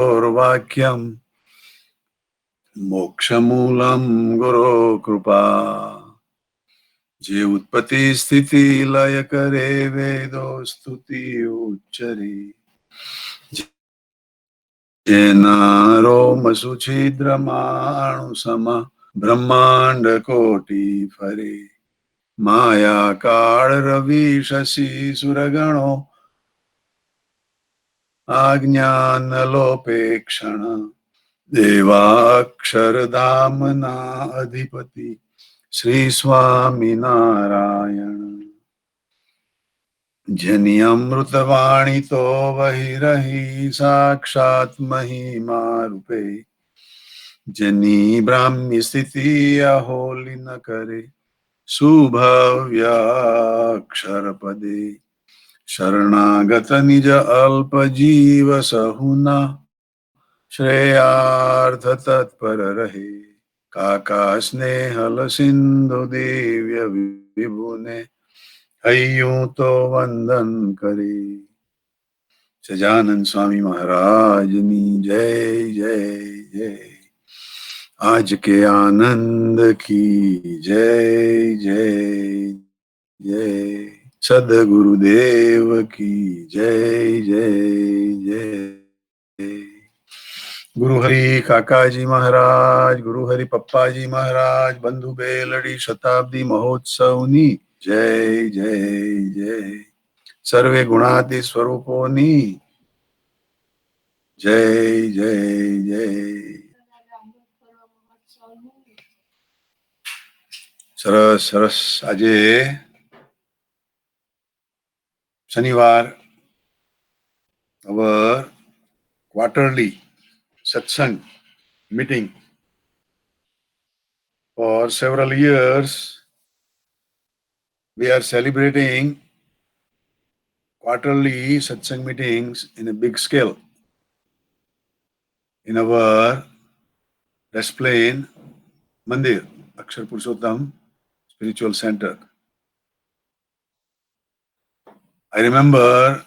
वाक्यम मोक्षमूलम गुरो कृपा जे उत्पत्ति स्थिति लय करे वेदो स्तुति उच्चरे जेनारो मसुछिद्रमाणु सम ब्रह्मांड कोटि फरे माया काल रवि शशि सुरगणो आज्ञान लोपेक्षण देवाक्षरधामना अधिपति श्री स्वामी नारायण जनि अमृतवाणी तो वही रही साक्षात महिमा रूपे जनि ब्राह्मी स्थिति अहोली न करे सुभव्याक्षर पदे शरणागत निज अल्प जीव सहुना श्रेयार्थ तत्पर रहे काका स्नेहल सिंधु दिव्य विभुने अय्यूं तो वंदन करे सजानंद स्वामी महाराज नी जय जय जय। आज के आनंद की जय जय जय। सदगुरुदेव की जय जय जय। गुरु हरि काकाजी महाराज, गुरु हरि पप्पाजी महाराज, बंधु बेलड़ी शताब्दी महोत्सवनी जय जय जय। सर्वे गुणाति स्वरूपोनी जय जय जय। सरस सरस। આજે શનિવાર our quarterly satsang meeting. For several years we are celebrating quarterly satsang meetings in a big scale in our Desplain Mandir, Akshar Purushottam Spiritual Center. I remember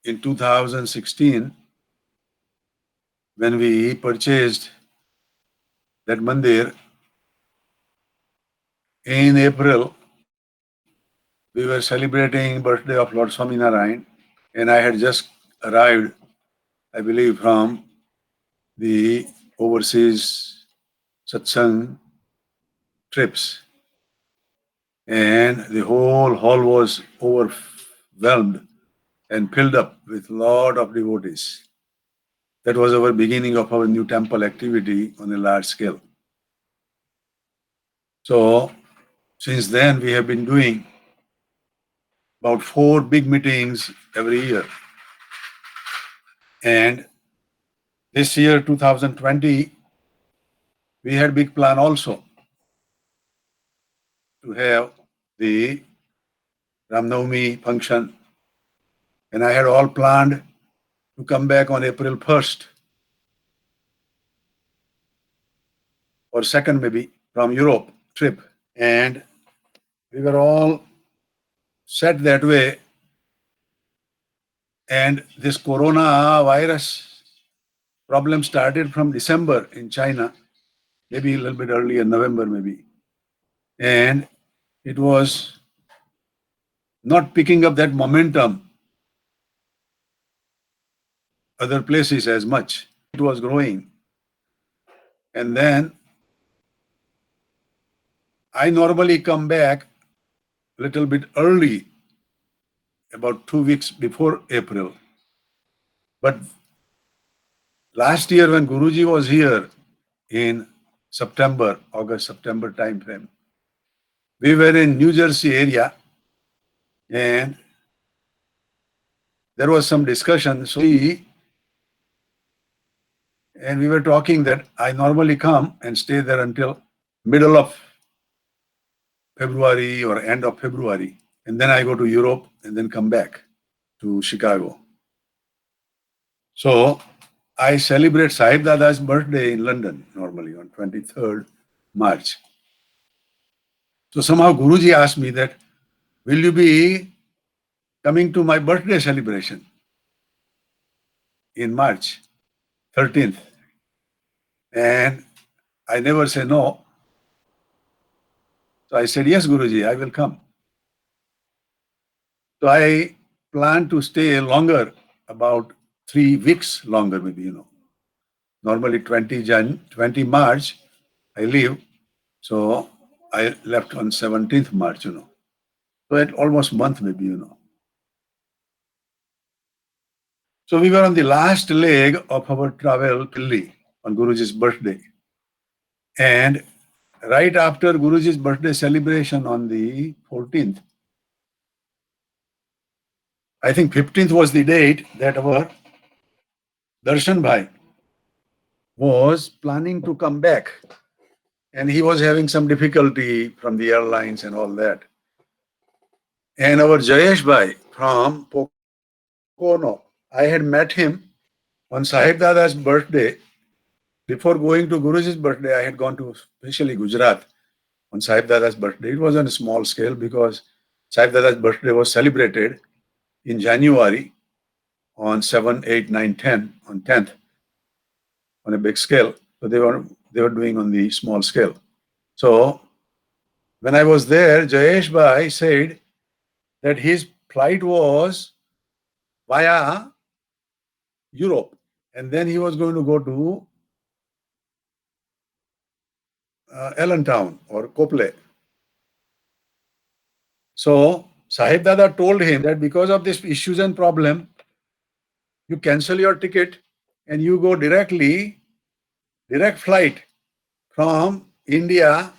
in 2016 when we purchased that mandir, in April we were celebrating birthday of Lord Swaminarayan, and I had just arrived, I believe, from the overseas satsang trips, and the whole hall was overwhelmed and filled up with a lot of devotees. That was our beginning of our new temple activity on a large scale. So since then we have been doing about 4 big meetings every year. And this year, 2020, we had big plan also to have the Ram Navami function. And I had all planned to come back on April 1st or 2nd maybe from Europe trip. And we were all set that way. And this coronavirus problem started from December in China, maybe a little bit earlier, November maybe. And it was not picking up that momentum other places as much. It was growing. And then I normally come back a little bit early, about 2 weeks before April. But last year when Guruji was here in September, August, September time frame, we were in New Jersey area and there was some discussion. So we were talking that I normally come and stay there until middle of February or end of February. And then I go to Europe and then come back to Chicago. So I celebrate Sahib Dada's birthday in London normally on 23rd March. So somehow Guruji asked me that, will you be coming to my birthday celebration in March 13th. And I never say no. So I said, yes, Guruji, I will come. So I plan to stay longer, about 3 weeks longer, maybe. Normally 20 March, I leave. So I left on 17th March. So at almost month, maybe. So we were on the last leg of our travel to Delhi on Guruji's birthday. And right after Guruji's birthday celebration on the 14th, I think 15th was the date that our Darshan Bhai was planning to come back. And he was having some difficulty from the airlines and all that. And our Jayesh Bhai from Pokono, I had met him on Sahib Dada's birthday. Before going to Guruji's birthday, I had gone to especially Gujarat on Sahib Dada's birthday. It was on a small scale because Sahib Dada's birthday was celebrated in January on 7, 8, 9, 10, on 10th on a big scale. So they were doing on the small scale. So when I was there, Jayesh Bhai said that his flight was via Europe, and then he was going to go to Allentown or Copley. So Sahib Dada told him that because of these issues and problem, you cancel your ticket and you go direct flight from India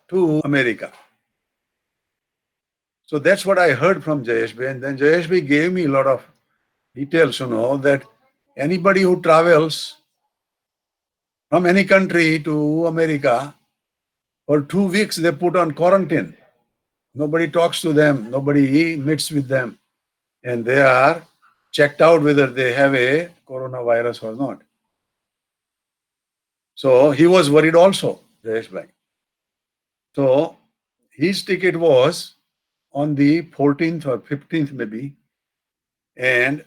to America. So that's what I heard from Jayesh Bhai. And then Jayesh Bhai gave me a lot of details, that anybody who travels from any country to America, for 2 weeks they put on quarantine. Nobody talks to them, nobody meets with them, and they are checked out whether they have a coronavirus or not. So he was worried also, Jayesh Bhai. So his ticket was on the 14th or 15th maybe, and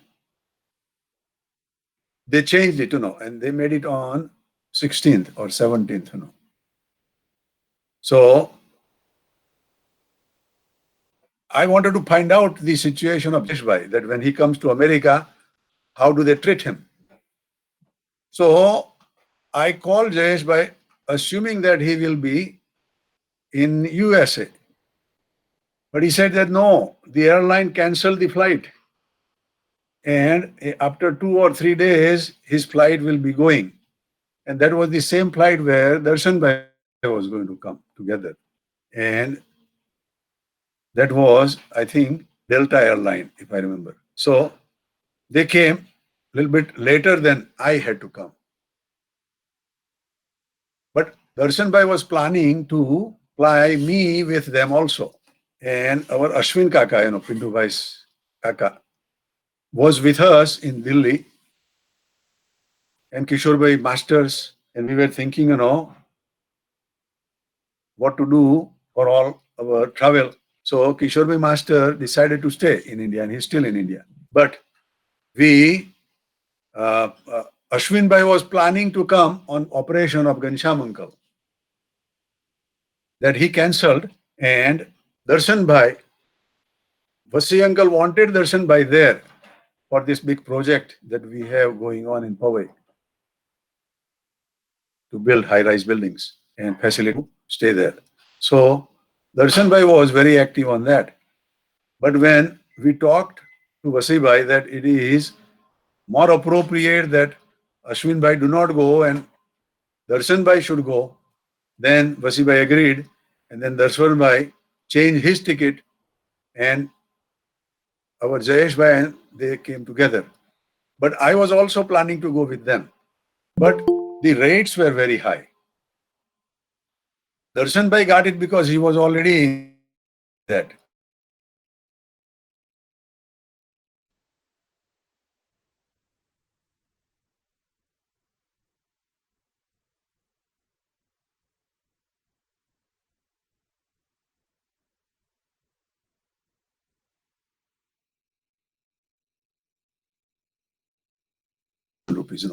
they changed it, and they made it on 16th or 17th. So I wanted to find out the situation of Jayesh Bhai, that when he comes to America, how do they treat him? So I called Jayesh Bhai, assuming that he will be in USA. But he said that no, the airline canceled the flight. And after 2 or 3 days, his flight will be going. And that was the same flight where Darshan Bhai was going to come together. And that was, I think, Delta Airline, if I remember. So they came a little bit later than I had to come. But Darshan Bhai was planning to fly me with them also. And our Ashwin Kaka, Pintu Bhai's Kaka, was with us in Delhi, and Kishore Bhai masters, and we were thinking, what to do for all our travel. So Kishore Bhai master decided to stay in India, and he's still in India. But Ashwin Bhai was planning to come on operation of Ghanshyam uncle, that he cancelled, and Darshan Bhai, Vasi uncle wanted Darshan Bhai there for this big project that we have going on in Powai to build high-rise buildings and facility to stay there. So Darshan Bhai was very active on that. But when we talked to Vasi Bhai that it is more appropriate that Ashwin Bhai do not go and Darshan Bhai should go, then Vasi Bhai agreed, and then Darshan Bhai changed his ticket, and our Jayesh Bhai and they came together. But I was also planning to go with them. But the rates were very high. Darshan Bhai got it because he was already in that. Rupees.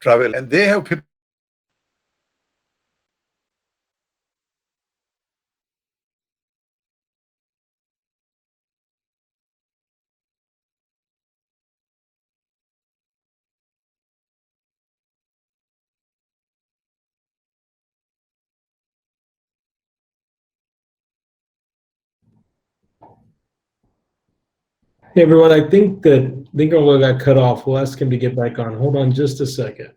travel, and they have 50. Hey everyone, I think that Lincoln got cut off. We'll ask him to get back on. Hold on just a second.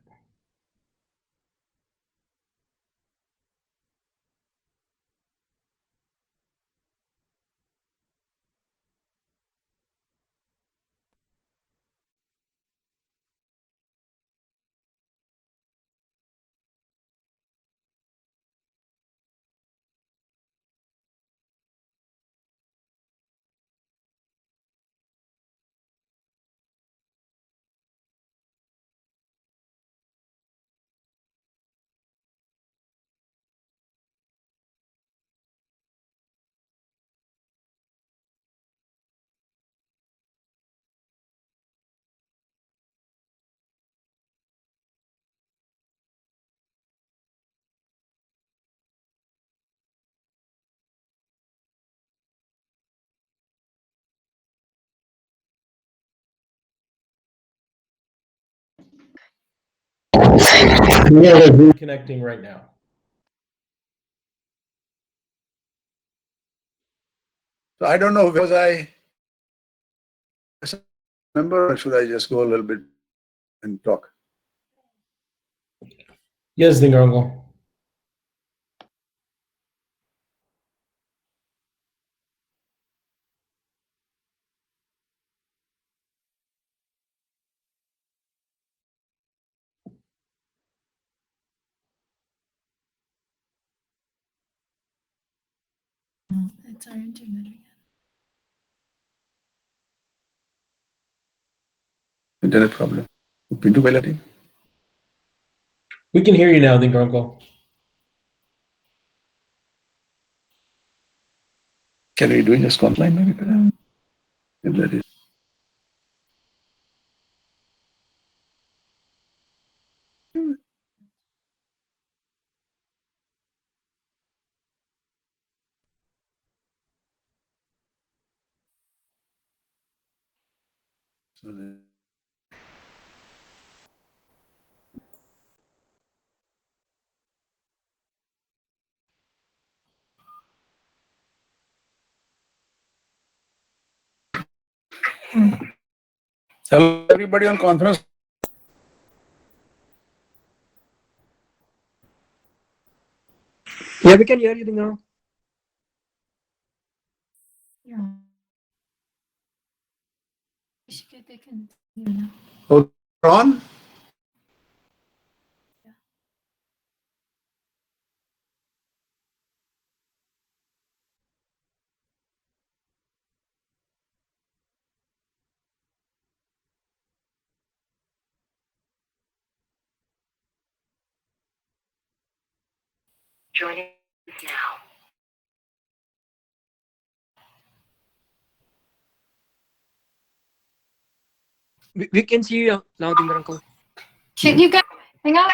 Yeah, we're reconnecting right now. So I don't know, was I remember, or should I just go a little bit and talk? Yes, Lincoln. It's our internet again. Internet problem. Pintu Bailati. We can hear you now, Lincoln. Can we do just online maybe? If that is. So then, hello, everybody on conference. Yeah, we can hear you, Lincoln. Yeah. They can hear now. Oh, on? Joining now. We can see you now, Lincoln. Shit, you guys, hang on.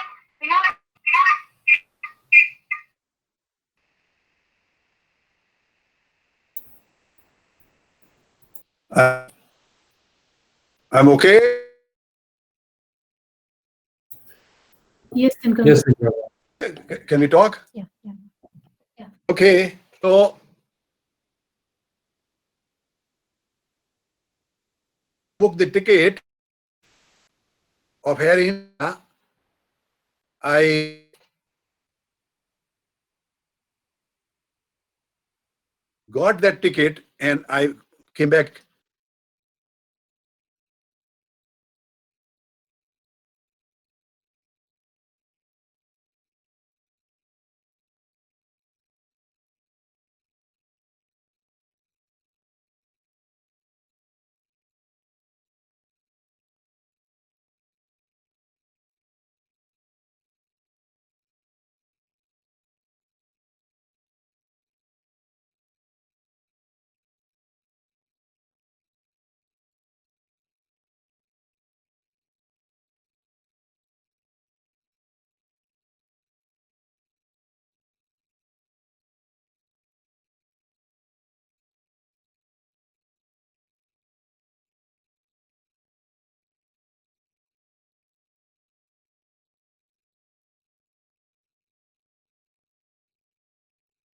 I'm okay. Yes, Lincoln. Yes, Lincoln. Can we talk? Yeah. Okay. So book the ticket of Air India. I got that ticket and I came back